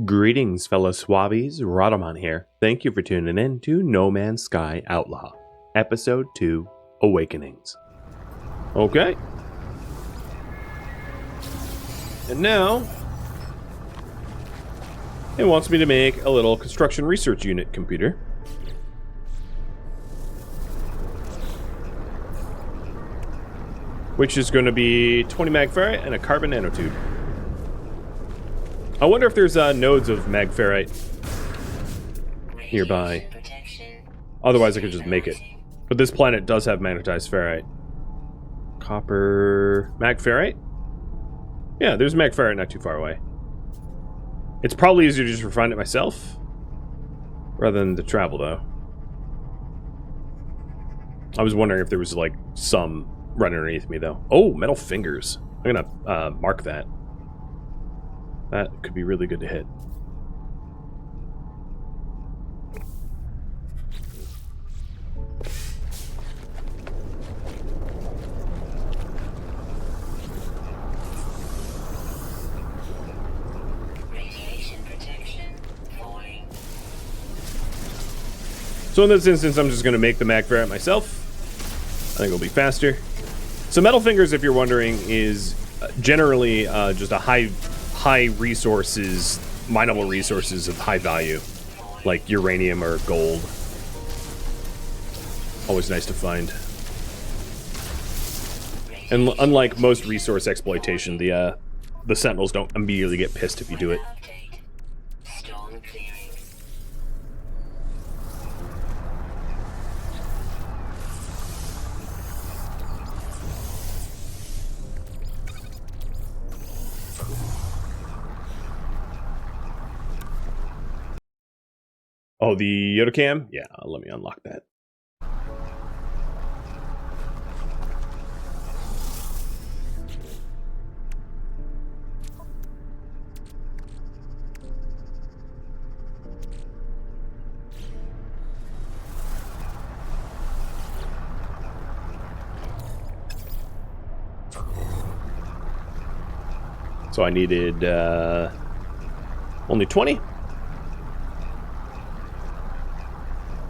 Greetings, fellow swabbies. Rhadamant here. Thank you for tuning in to No Man's Sky Outlaw, Episode 2, Awakenings. Okay. And now, it wants me to make a little construction research unit computer. Which is going to be 20 mag ferrite and a carbon nanotube. I wonder if there's nodes of mag ferrite nearby. Otherwise, I could just make it. But this planet does have magnetized ferrite. Copper... mag ferrite? Yeah, there's mag ferrite not too far away. It's probably easier to just refine it myself, rather than to travel, though. I was wondering if there was, like, some running underneath me, though. Oh, metal fingers. I'm gonna mark that. That could be really good to hit. Radiation protection falling. So in this instance, I'm just going to make the mag ferrite myself. I think it'll be faster. So metal fingers, if you're wondering, is generally just a high resources, mineable resources of high value, like uranium or gold. Always nice to find. And unlike most resource exploitation, the Sentinels don't immediately get pissed if you do it. Storm clearing. Oh, the Yoda cam? Yeah, let me unlock that. So I needed only 20?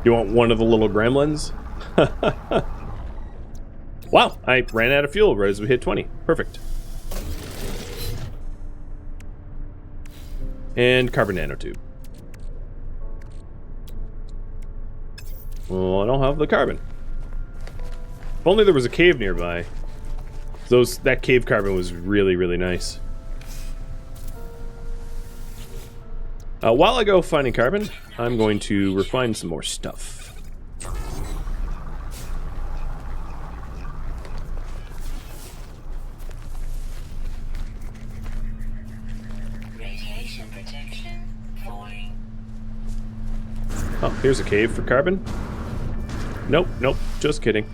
You want one of the little gremlins? Wow, I ran out of fuel right as we hit 20. Perfect. And carbon nanotube. Well, I don't have the carbon. If only there was a cave nearby. That cave carbon was really, really nice. While I go finding carbon, I'm going to refine some more stuff. Radiation protection falling. Oh, here's a cave for carbon. Nope, just kidding.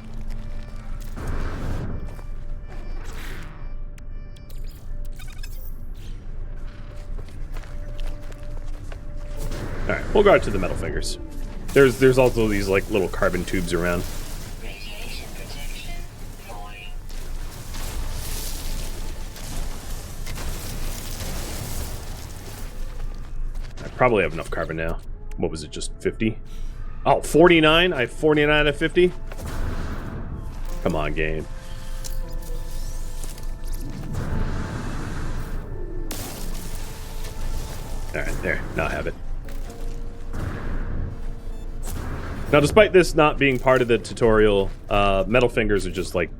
Alright, we'll go out to the metal fingers. There's also these like little carbon tubes around. Radiation protection falling. I probably have enough carbon now. What was it, just 50? Oh, 49? I have 49 out of 50? Come on, game. Alright, there. Now I have it. Now, despite this not being part of the tutorial, metal fingers are just, like,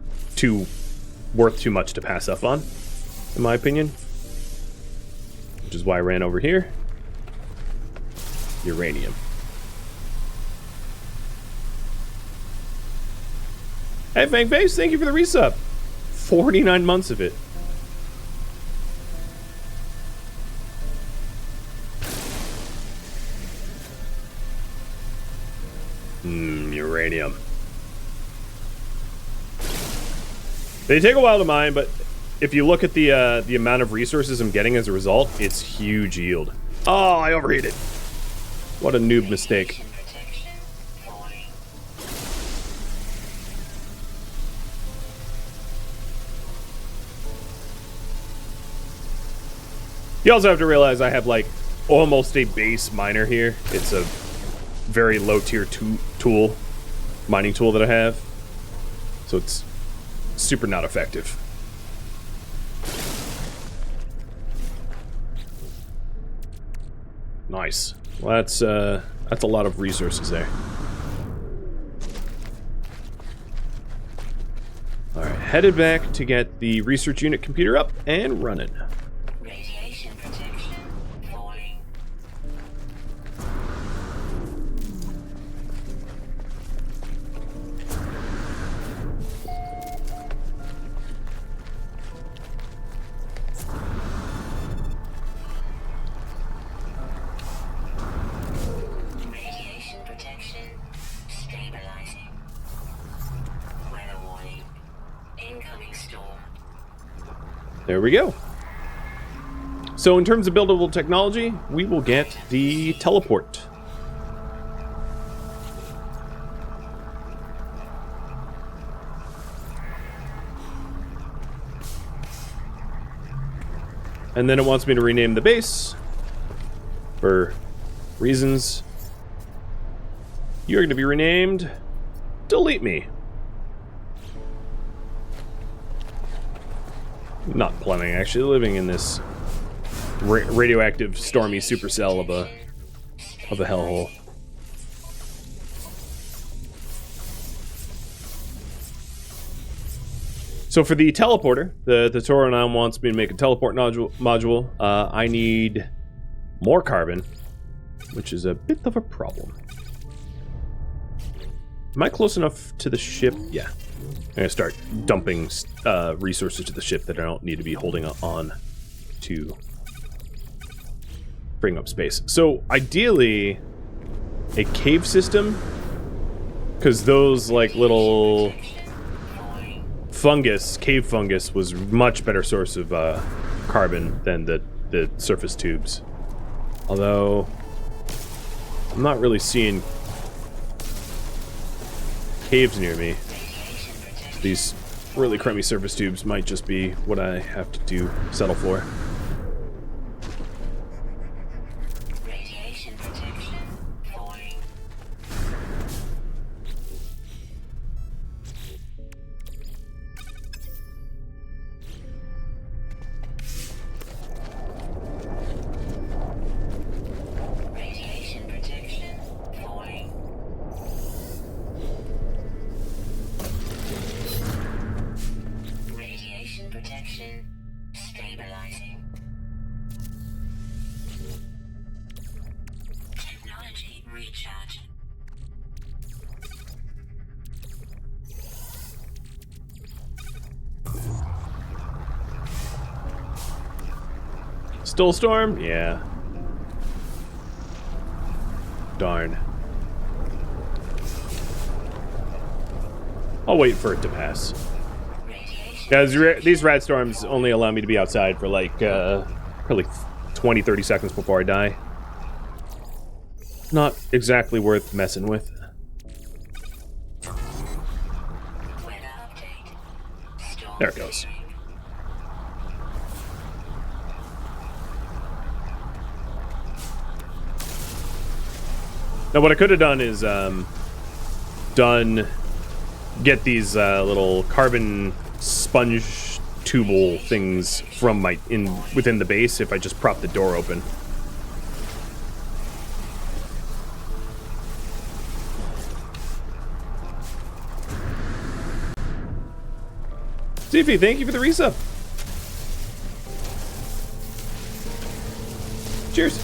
worth too much to pass up on, in my opinion. Which is why I ran over here. Uranium. Hey, Fangface, thank you for the resub. 49 months of it. Uranium. They take a while to mine, but if you look at the amount of resources I'm getting as a result, it's huge yield. Oh, I overheated. What a noob mistake. Radiation protection falling. You also have to realize I have like almost a base miner here. It's a very low tier tool, mining tool that I have. So it's super not effective. Nice. Well, that's a lot of resources there. All right, headed back to get the research unit computer up and running. Radiation protection falling. Radiation protection stabilizing. Weather warning. Incoming storm. There we go. So in terms of buildable technology, we will get the teleport. And then it wants me to rename the base for reasons. You're going to be renamed Delete Me. Not planning, actually living in this radioactive, stormy supercell of a hellhole. So for the teleporter, the tutorial now wants me to make a teleport module. I need more carbon, which is a bit of a problem. Am I close enough to the ship? Yeah. I'm gonna start dumping resources to the ship that I don't need to be holding on to bring up space. So ideally, a cave system, because those like little fungus, cave fungus, was much better source of carbon than the surface tubes. Although I'm not really seeing caves near me. These really crummy surface tubes might just be what I have to settle for. Radiation protection falling. Radiation protection falling. Radiation protection stabilizing. Technology recharging. Still a storm? Yeah. Darn. I'll wait for it to pass. Radiation Guys, these rad storms only allow me to be outside for like probably 20-30 seconds before I die. Not exactly worth messing with. weather update. Storm There it goes. clearing. Now what I could have done is get these little carbon sponge tubal things from within the base if I just prop the door open. Ziffy, thank you for the resub. Cheers.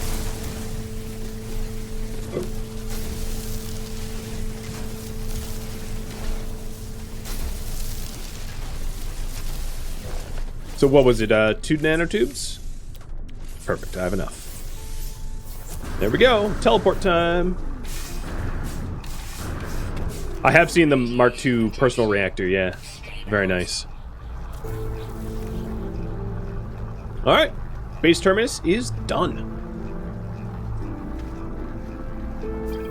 So what was it, 2 nanotubes? Perfect, I have enough. There we go, teleport time. I have seen the Mark II personal reactor, yeah. Very nice. Alright, base terminus is done.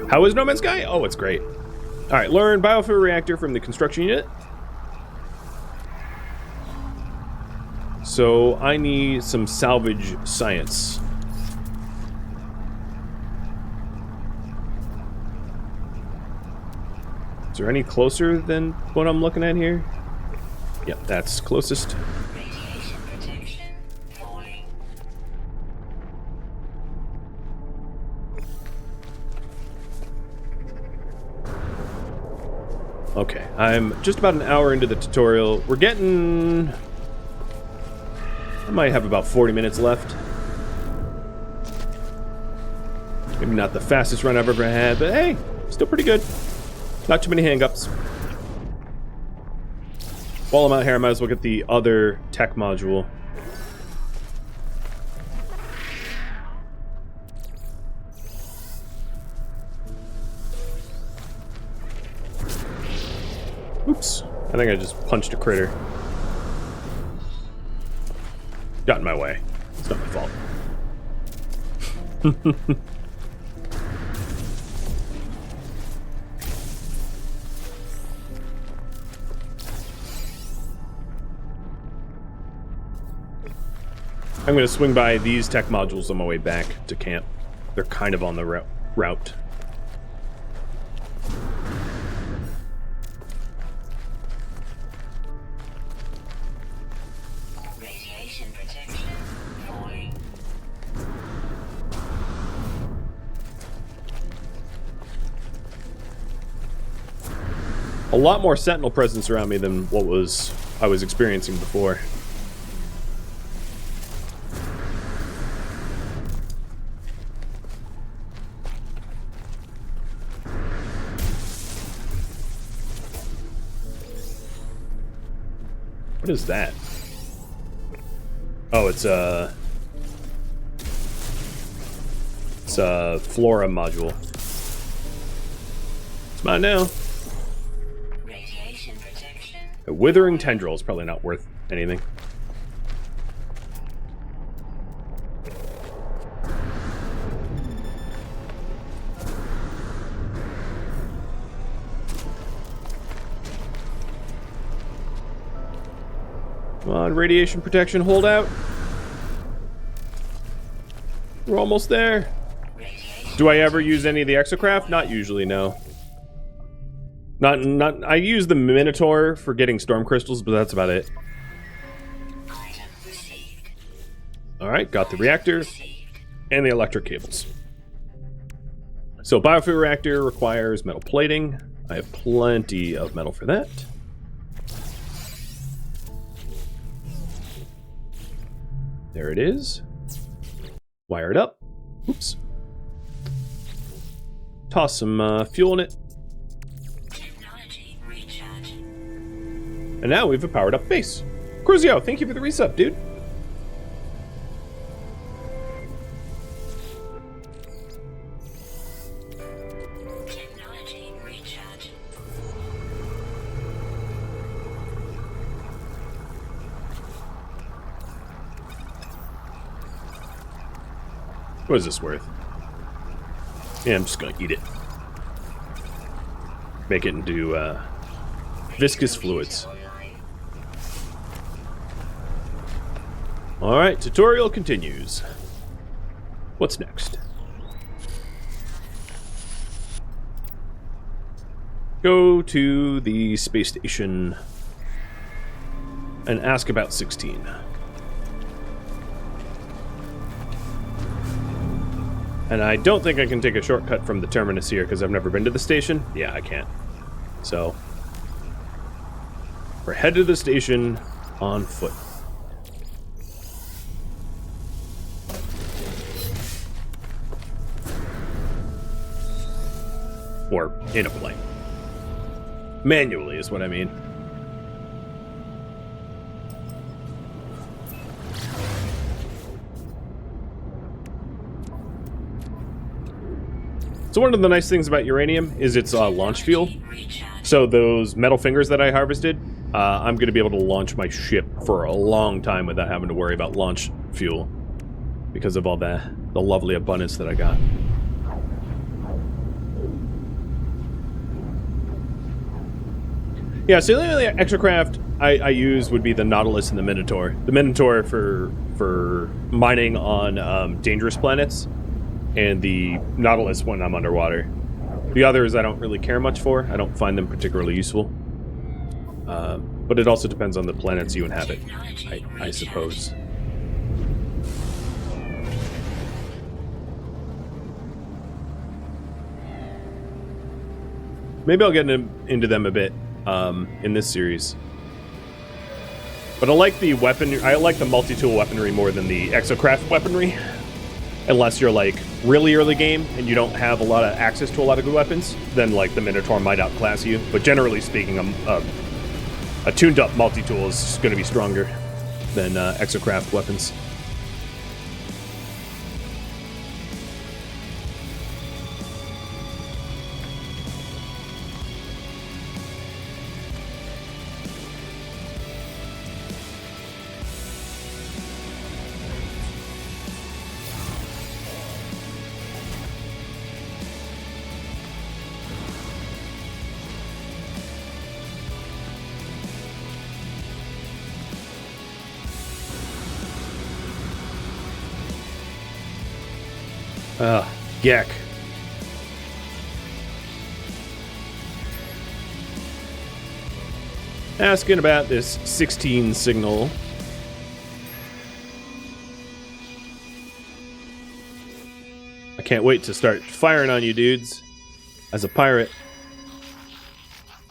How is No Man's Sky? Oh, it's great. Alright, learn biofuel reactor from the construction unit. So I need some salvage science. Is there any closer than what I'm looking at here? Yep, that's closest. Radiation protection falling. Okay, I'm just about an hour into the tutorial. We're getting... I might have about 40 minutes left. Maybe not the fastest run I've ever had, but hey, still pretty good. Not too many hangups. While I'm out here, I might as well get the other tech module. Oops. I think I just punched a critter. Got in my way. It's not my fault. I'm going to swing by these tech modules on my way back to camp. They're kind of on the route. Radiation protection falling. A lot more sentinel presence around me than what I was experiencing before. What is that? Oh, it's a flora module. It's mine now. Radiation protection. A withering tendril is probably not worth anything. Come on, radiation protection, hold out. We're almost there. Do I ever use any of the exocraft? Not usually, no. Not. I use the Minotaur for getting storm crystals, but that's about it. Item received. Alright, got the reactor and the electric cables. So, biofuel reactor requires metal plating. I have plenty of metal for that. There it is. Wire it up. Oops. Toss some fuel in it. Technology recharge. And now we have a powered up base. Cruzio, thank you for the resub, dude. Technology recharge. What is this worth? Yeah, I'm just gonna eat it. Make it into viscous fluids. Alright, tutorial continues. What's next? Go to the space station and ask about 16. And I don't think I can take a shortcut from the terminus here because I've never been to the station. Yeah, I can't. So, we're headed to the station on foot. Or in a plane. Manually is what I mean. So one of the nice things about uranium is its launch fuel. So those metal fingers that I harvested, I'm going to be able to launch my ship for a long time without having to worry about launch fuel because of all the lovely abundance that I got. Yeah, so the only exocraft I use would be the Nautilus and the Minotaur. The Minotaur for mining on dangerous planets, and the Nautilus when I'm underwater. The others I don't really care much for. I don't find them particularly useful. But it also depends on the planets you inhabit, I suppose. Maybe I'll get into them a bit in this series. But I like the I like the multi-tool weaponry more than the exocraft weaponry. Unless you're like really early game and you don't have a lot of access to a lot of good weapons, then like the Minotaur might outclass you. But generally speaking, a tuned-up multi-tool is going to be stronger than exocraft weapons. Gek. Asking about this 16 signal. I can't wait to start firing on you dudes as a pirate.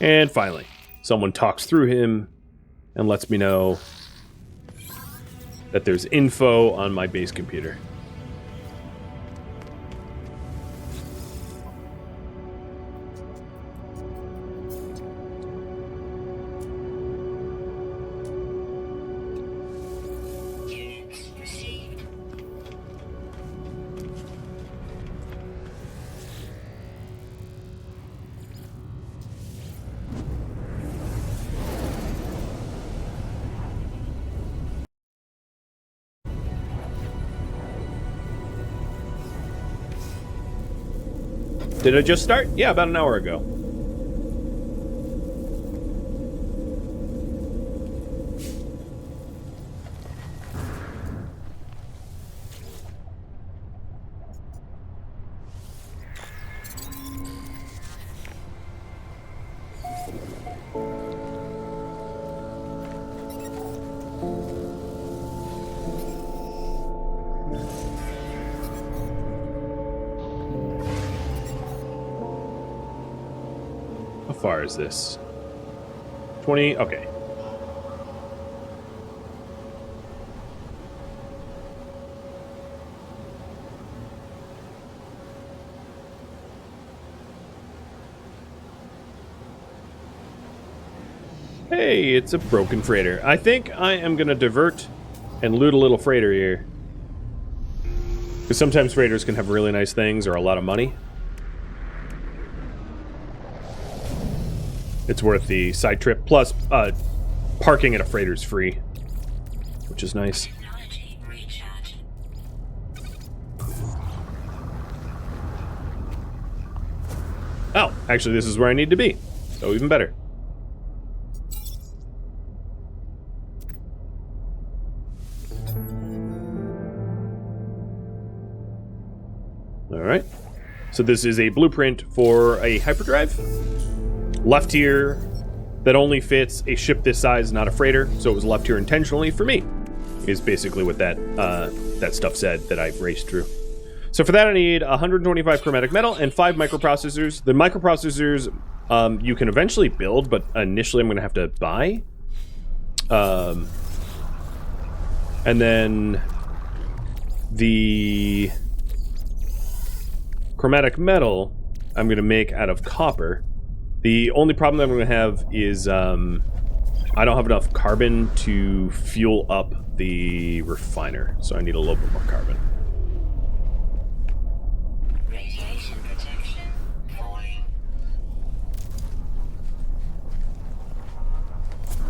And finally, someone talks through him and lets me know that there's info on my base computer. Did it just start? Yeah, about an hour ago. How far is this? 20? Okay. Hey, it's a broken freighter. I think I am going to divert and loot a little freighter here. Because sometimes freighters can have really nice things or a lot of money. It's worth the side trip. Plus, parking at a freighter is free, which is nice. Oh, actually, this is where I need to be. So even better. All right. So this is a blueprint for a hyperdrive. Left here that only fits a ship this size, not a freighter. So it was left here intentionally for me, is basically what that that stuff said that I've raced through. So for that I need 125 chromatic metal and 5 microprocessors. The microprocessors you can eventually build, but initially I'm going to have to buy. And then the chromatic metal I'm going to make out of copper. The only problem that I'm going to have is I don't have enough carbon to fuel up the refiner, so I need a little bit more carbon. Radiation protection falling.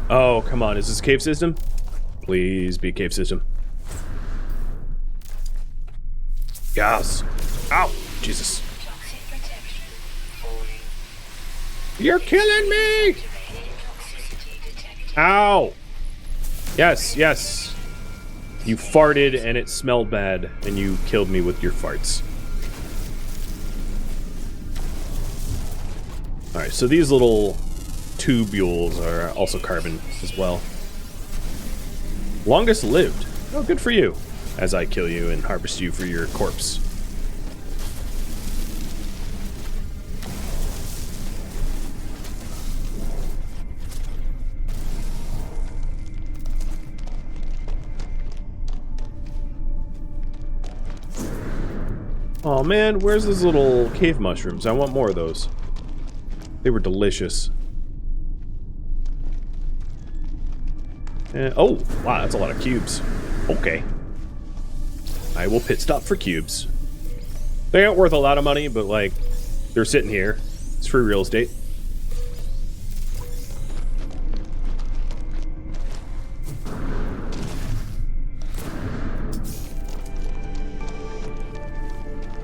Oh, come on. Is this a cave system? Please be a cave system. Yes. Ow. Jesus. Toxic protection falling. You're killing me! Toxicity detected. Ow! Yes, yes. You farted and it smelled bad, and you killed me with your farts. Alright, so these little tubules are also carbon as well. Longest lived. Oh, good for you. As I kill you and harvest you for your corpse. Oh man, where's those little cave mushrooms? I want more of those. They were delicious. Oh, wow, that's a lot of cubes. Okay. I will pit stop for cubes. They aren't worth a lot of money, but like, they're sitting here. It's free real estate.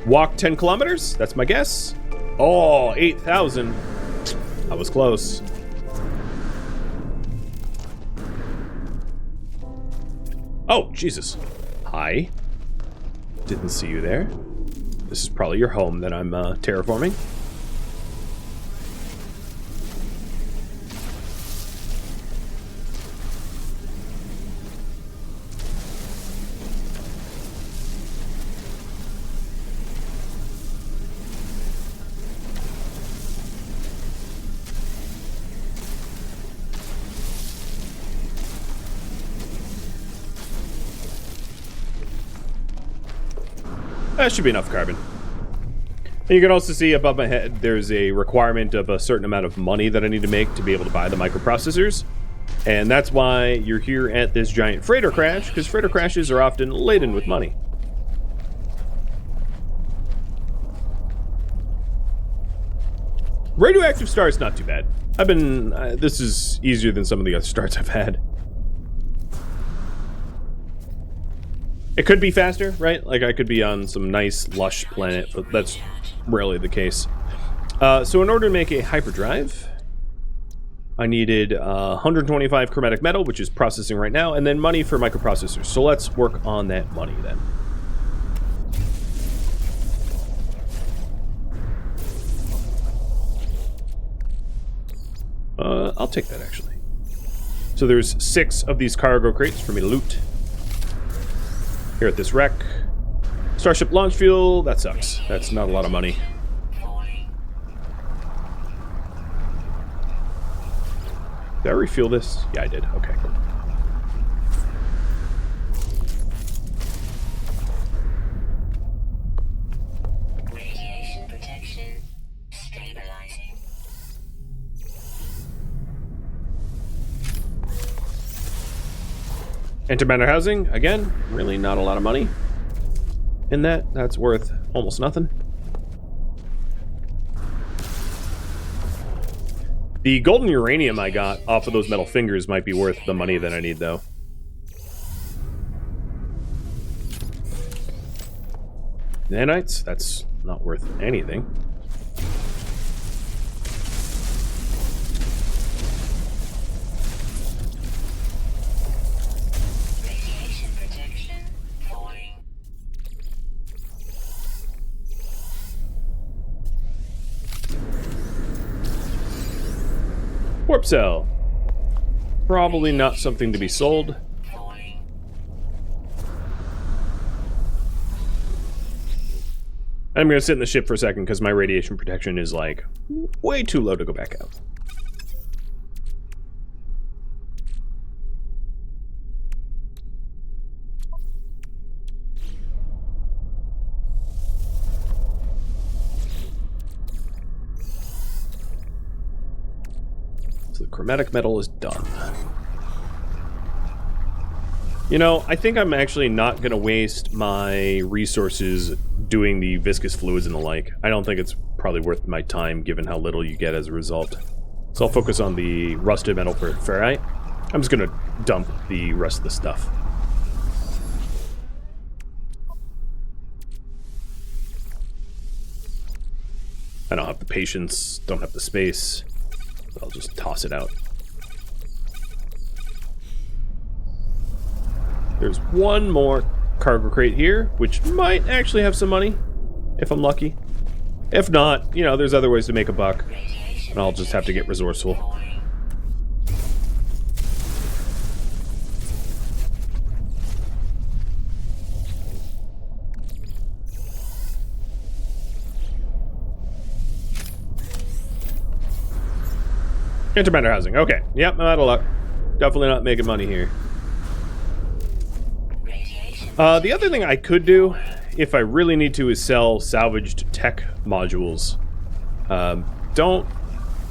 Walk 10 kilometers? That's my guess. Oh, 8,000. I was close. Oh, Jesus. Hi. Didn't see you there. This is probably your home that I'm terraforming. That should be enough carbon. And you can also see above my head, there's a requirement of a certain amount of money that I need to make to be able to buy the microprocessors. And that's why you're here at this giant freighter crash, because freighter crashes are often laden with money. Radioactive star is not too bad. I've been... this is easier than some of the other starts I've had. It could be faster, right? Like I could be on some nice, lush planet, but that's rarely the case. So in order to make a hyperdrive, I needed 125 chromatic metal, which is processing right now, and then money for microprocessors. So let's work on that money then. I'll take that actually. So there's 6 of these cargo crates for me to loot. Here at this wreck. Starship launch fuel, that sucks. That's not a lot of money. Did I refuel this? Yeah, I did. Okay, cool. Radiation protection stabilizing. Antimatter housing, again, really not a lot of money. In that, that's worth almost nothing. The golden uranium I got off of those metal fingers might be worth the money that I need, though. Nanites, that's not worth anything. Warp cell. Probably not something to be sold. I'm going to sit in the ship for a second because my radiation protection is like way too low to go back out. So the chromatic metal is done. You know, I think I'm actually not going to waste my resources doing the viscous fluids and the like. I don't think it's probably worth my time given how little you get as a result. So I'll focus on the rusted metal for ferrite. I'm just going to dump the rest of the stuff. I don't have the patience, don't have the space. I'll just toss it out. There's one more cargo crate here, which might actually have some money, if I'm lucky. If not, you know, there's other ways to make a buck. And I'll just have to get resourceful. Falling. Antimatter housing. Okay. Yep, I'm out of luck. Definitely not making money here. Radiation. The other thing I could do, if I really need to, is sell salvaged tech modules. Don't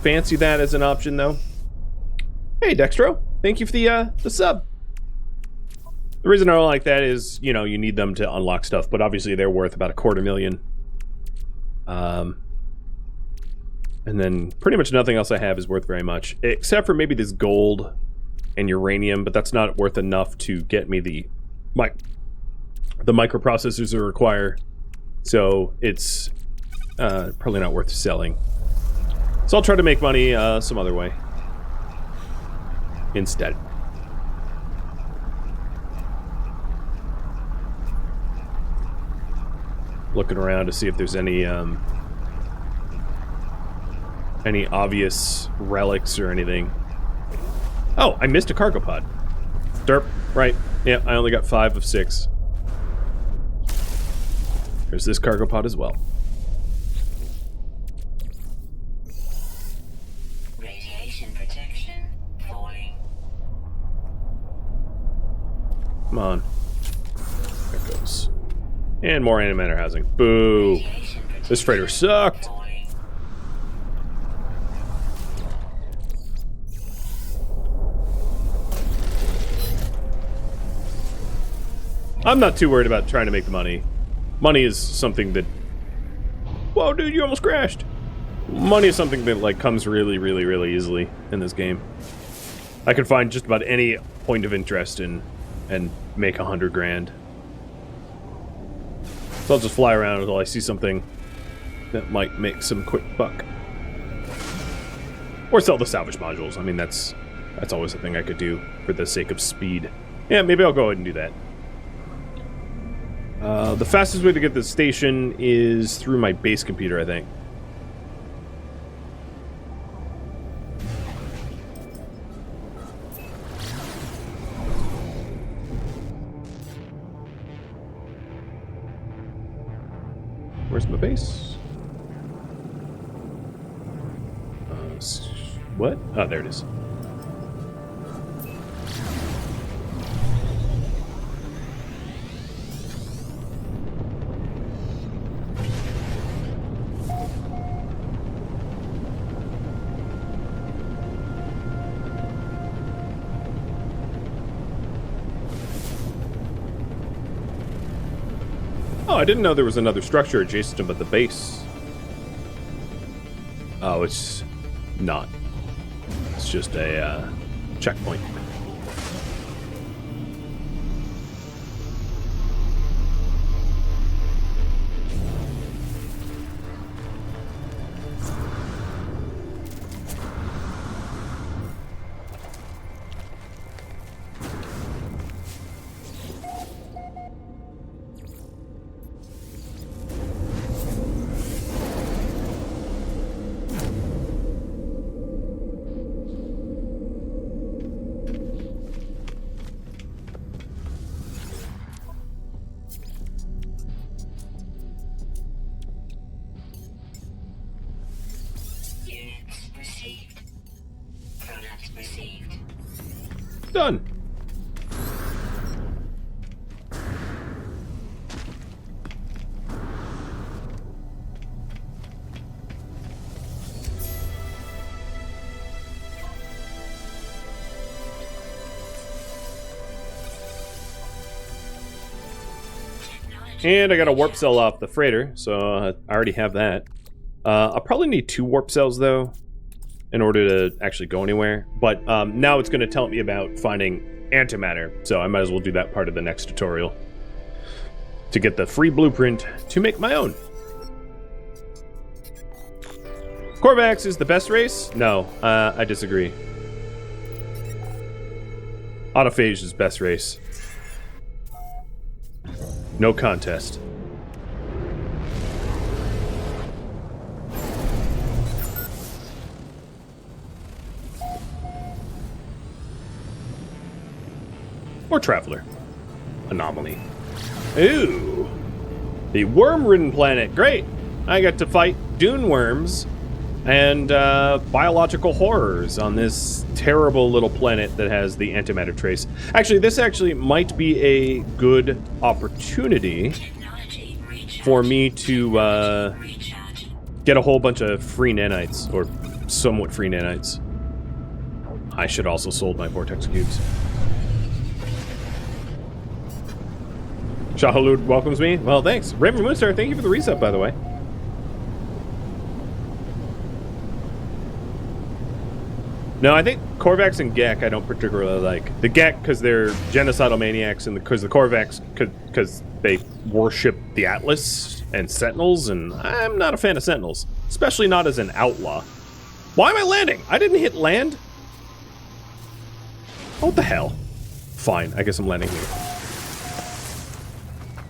fancy that as an option, though. Hey, Dextro. Thank you for the sub. The reason I don't like that is, you know, you need them to unlock stuff, but obviously they're worth about $250,000. And then pretty much nothing else I have is worth very much, except for maybe this gold and uranium, but that's not worth enough to get me the microprocessors I require. So it's probably not worth selling. So I'll try to make money some other way instead. Looking around to see if there's any obvious relics or anything. Oh, I missed a cargo pod. Derp, right. Yeah, I only got 5 of 6. There's this cargo pod as well. Radiation protection. Falling. Come on. There it goes. And more antimatter housing. Boo. Radiation protection. This freighter sucked. Falling. I'm not too worried about trying to make the money. Money is something that... Whoa, dude, you almost crashed. Money is something that, like, comes really, really, really easily in this game. I can find just about any point of interest and make 100 grand. So I'll just fly around until I see something that might make some quick buck. Or sell the salvage modules. I mean, that's always a thing I could do for the sake of speed. Yeah, maybe I'll go ahead and do that. The fastest way to get to the station is through my base computer, I think. Where's my base? What? Oh, there it is. Oh, I didn't know there was another structure adjacent to the base. Oh, it's not. It's just a checkpoint. Units received. Product received. Done. And I got a warp cell off the freighter, so I already have that. I'll probably need 2 warp cells, though, in order to actually go anywhere. But now it's going to tell me about finding antimatter, so I might as well do that part of the next tutorial to get the free blueprint to make my own. Corvax is the best race? No, I disagree. Autophage is best race. No contest. Or traveler. Anomaly. Ooh. The worm-ridden planet. Great. I got to fight dune worms and biological horrors on this terrible little planet that has the antimatter trace. Actually, this actually might be a good opportunity for me to get a whole bunch of free nanites, or somewhat free nanites. I should also sold my vortex cubes. Shahalud welcomes me. Well, thanks. Raven Moonstar, thank you for the reset, by the way. No, I think Korvax and Gek I don't particularly like. The Gek because they're genocidal maniacs, and because the Korvax because they worship the Atlas and Sentinels, and I'm not a fan of Sentinels, especially not as an outlaw. Why am I landing? I didn't hit land. What the hell? Fine, I guess I'm landing here.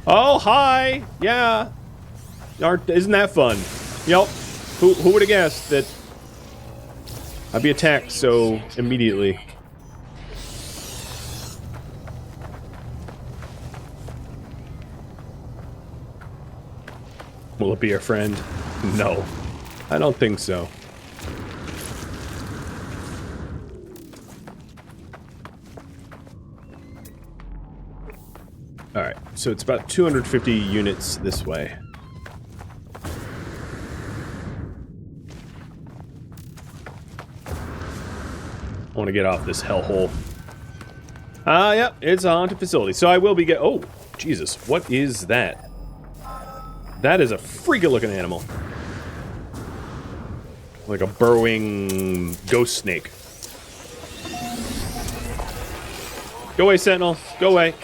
Oh, hi! Yeah. Isn't that fun? Yep. Who would have guessed that I'd be attacked so immediately? Will it be our friend? No. I don't think so. Alright, so it's about 250 units this way. I want to get off this hellhole. Yep, it's a haunted facility. So I will be oh, Jesus, what is that? That is a freaky looking animal. Like a burrowing ghost snake. Go away, Sentinel. Go away.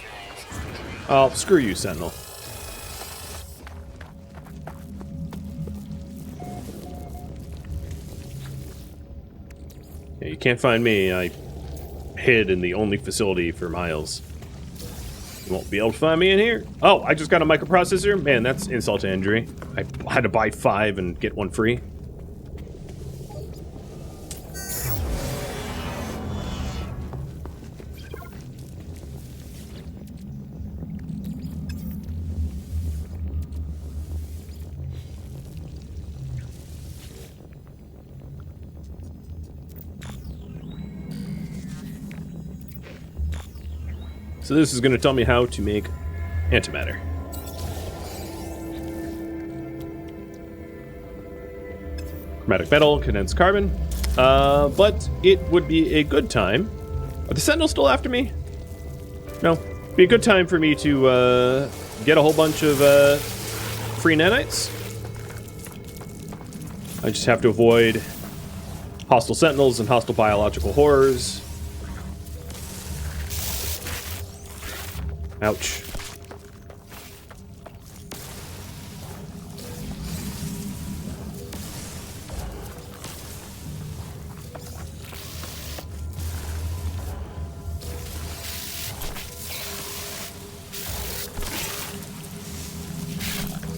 Oh, screw you, Sentinel. Yeah, you can't find me. I hid in the only facility for miles. You won't be able to find me in here. Oh, I just got a microprocessor? Man, that's insult to injury. I had to buy 5 and get 1 free. So this is going to tell me how to make antimatter. Chromatic metal, condensed carbon. But it would be a good time. Are the Sentinels still after me? No. Be a good time for me to get a whole bunch of free nanites. I just have to avoid hostile Sentinels and hostile biological horrors. Ouch.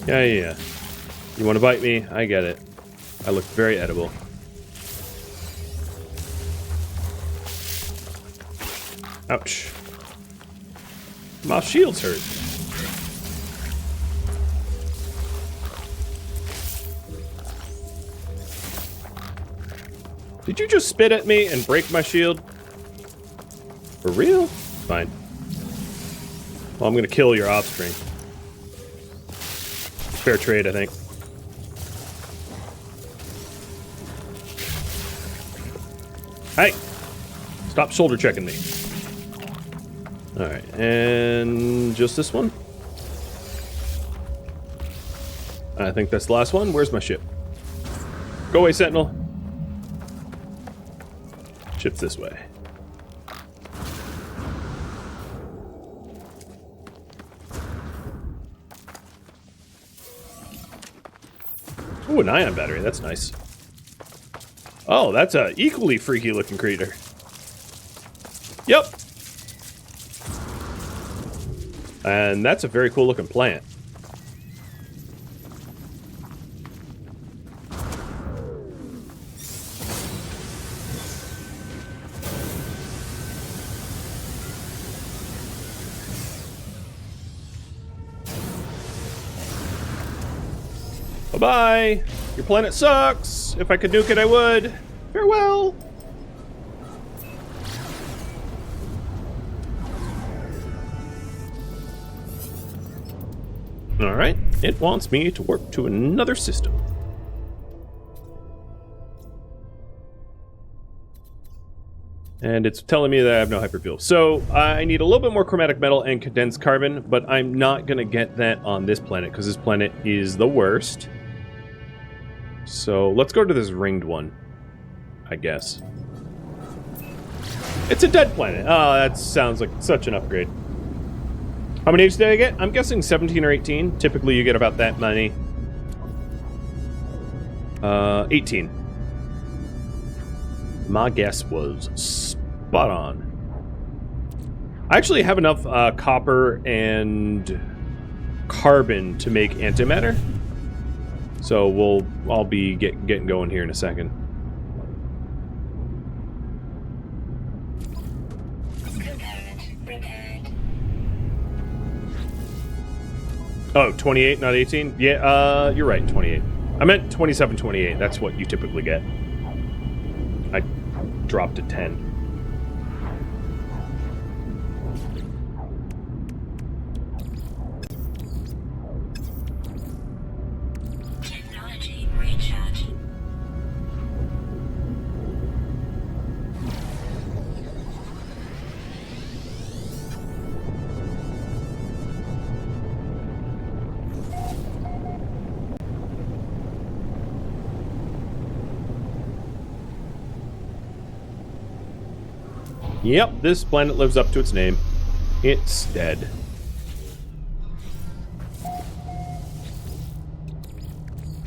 Yeah. You want to bite me? I get it. I look very edible. Ouch. My shield's hurt. Did you just spit at me and break my shield? For real? Fine. Well, I'm gonna kill your offspring. Fair trade, I think. Hey! Stop shoulder checking me. Alright, and just this one? I think that's the last one. Where's my ship? Go away, Sentinel. Ship's this way. Ooh, an ion battery. That's nice. Oh, that's a equally freaky looking creature. Yep. And that's a very cool looking plant. Bye-bye. Your planet sucks. If I could nuke it, I would. Farewell. All right. It wants me to warp to another system. And it's telling me that I have no hyperfuel. So I need a little bit more chromatic metal and condensed carbon, but I'm not going to get that on this planet because this planet is the worst. So let's go to this ringed one, I guess. It's a dead planet. Oh, that sounds like such an upgrade. How many age did I get? I'm guessing 17 or 18. Typically you get about that many. 18. My guess was spot on. I actually have enough copper and carbon to make antimatter. So I'll be getting going here in a second. Oh, 28, not 18? Yeah, you're right, 28. I meant 27, 28. That's what you typically get. I dropped to 10. Technology recharge. Yep, this planet lives up to its name. It's dead.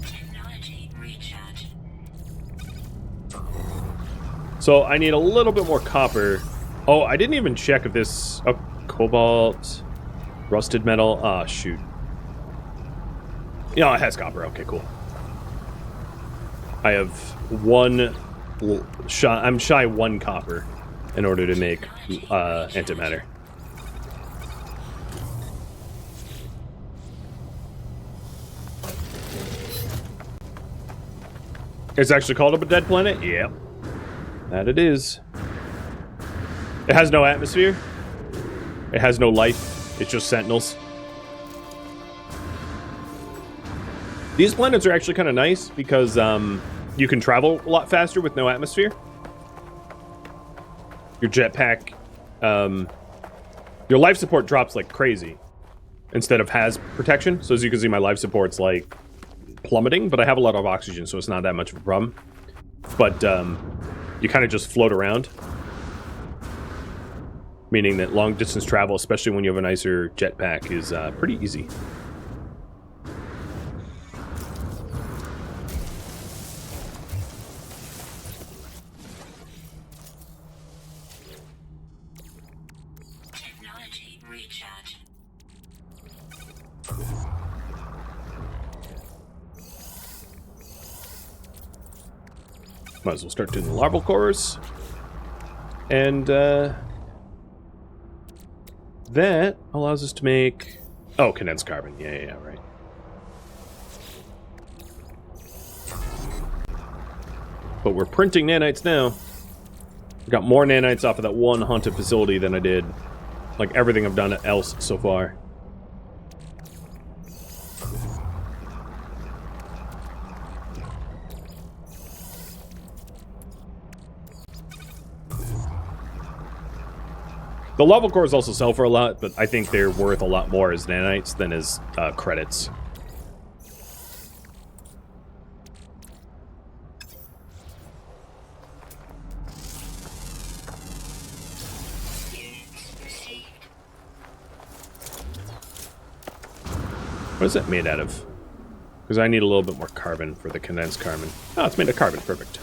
Technology recharge. So I need a little bit more copper. Oh, I didn't even check if this... Oh, cobalt, rusted metal. Ah, shoot. Yeah, it has copper. Okay, cool. I have one... I'm shy 1 copper in order to make antimatter. It's actually called a dead planet? Yep. That it is. It has no atmosphere. It has no life. It's just sentinels. These planets are actually kind of nice because you can travel a lot faster with no atmosphere. Your jetpack, your life support drops like crazy instead of has protection. So as you can see, my life support's like plummeting, but I have a lot of oxygen, so it's not that much of a problem. But you kind of just float around, meaning that long distance travel, especially when you have a nicer jetpack, is pretty easy. Recharge. Might as well start doing the larval cores. And that allows us to make... Oh, condensed carbon. Yeah, right. But we're printing nanites now. Got more nanites off of that one haunted facility than I did like everything I've done else so far. The lava cores also sell for a lot, but I think they're worth a lot more as nanites than as credits. What is that made out of? Because I need a little bit more carbon for the condensed carbon. Oh, it's made of carbon. Perfect.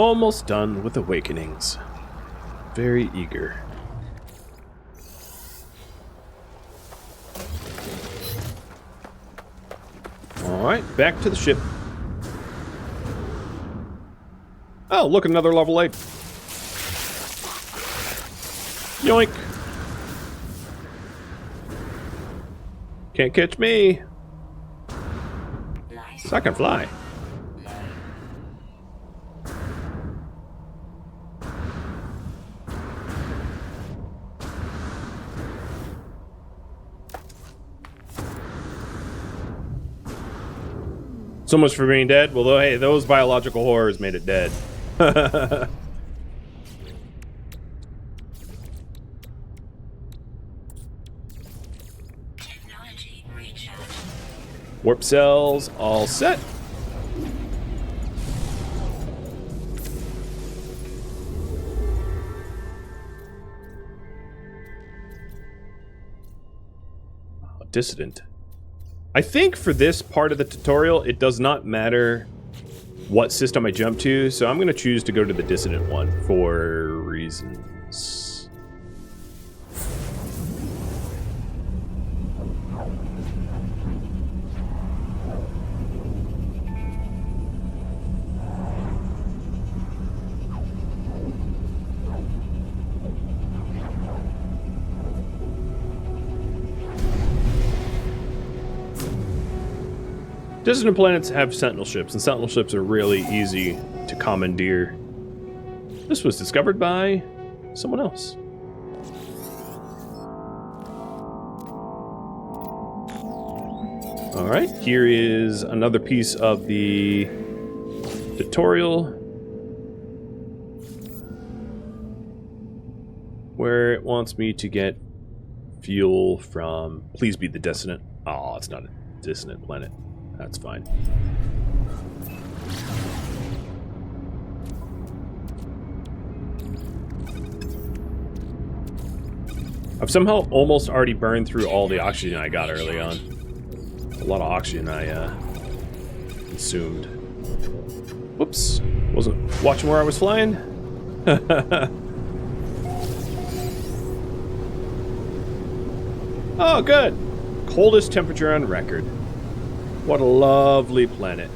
Almost done with Awakenings. Very eager. Alright, back to the ship. Oh, look, another level 8. Yoink! Can't catch me! So I can fly. So much for being dead. Well, hey, those biological horrors made it dead. Technology recharge. Warp cells all set. Oh, dissident. I think for this part of the tutorial, it does not matter what system I jump to, so I'm going to choose to go to the dissident one for reasons. Distant planets have sentinel ships, and sentinel ships are really easy to commandeer. This was discovered by someone else. Alright, here is another piece of the tutorial where it wants me to get fuel from... Please be the dissonant. Oh, it's not a dissonant planet. That's fine. I've somehow almost already burned through all the oxygen I got early on. A lot of oxygen I consumed. Whoops. Wasn't watching where I was flying. Oh, good. Coldest temperature on record. What a lovely planet.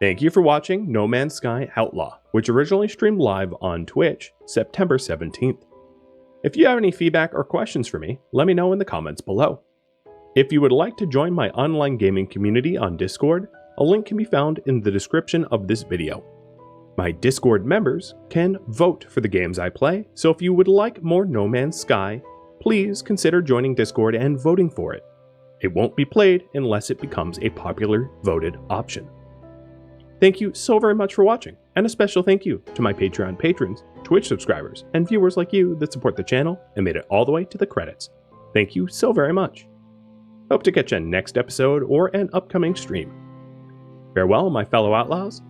Thank you for watching No Man's Sky Outlaw, which originally streamed live on Twitch, September 17th. If you have any feedback or questions for me, let me know in the comments below. If you would like to join my online gaming community on Discord, a link can be found in the description of this video. My Discord members can vote for the games I play, so if you would like more No Man's Sky, please consider joining Discord and voting for it. It won't be played unless it becomes a popular voted option. Thank you so very much for watching, and a special thank you to my Patreon patrons, Twitch subscribers, and viewers like you that support the channel and made it all the way to the credits. Thank you so very much. Hope to catch you next episode or an upcoming stream. Farewell, my fellow outlaws,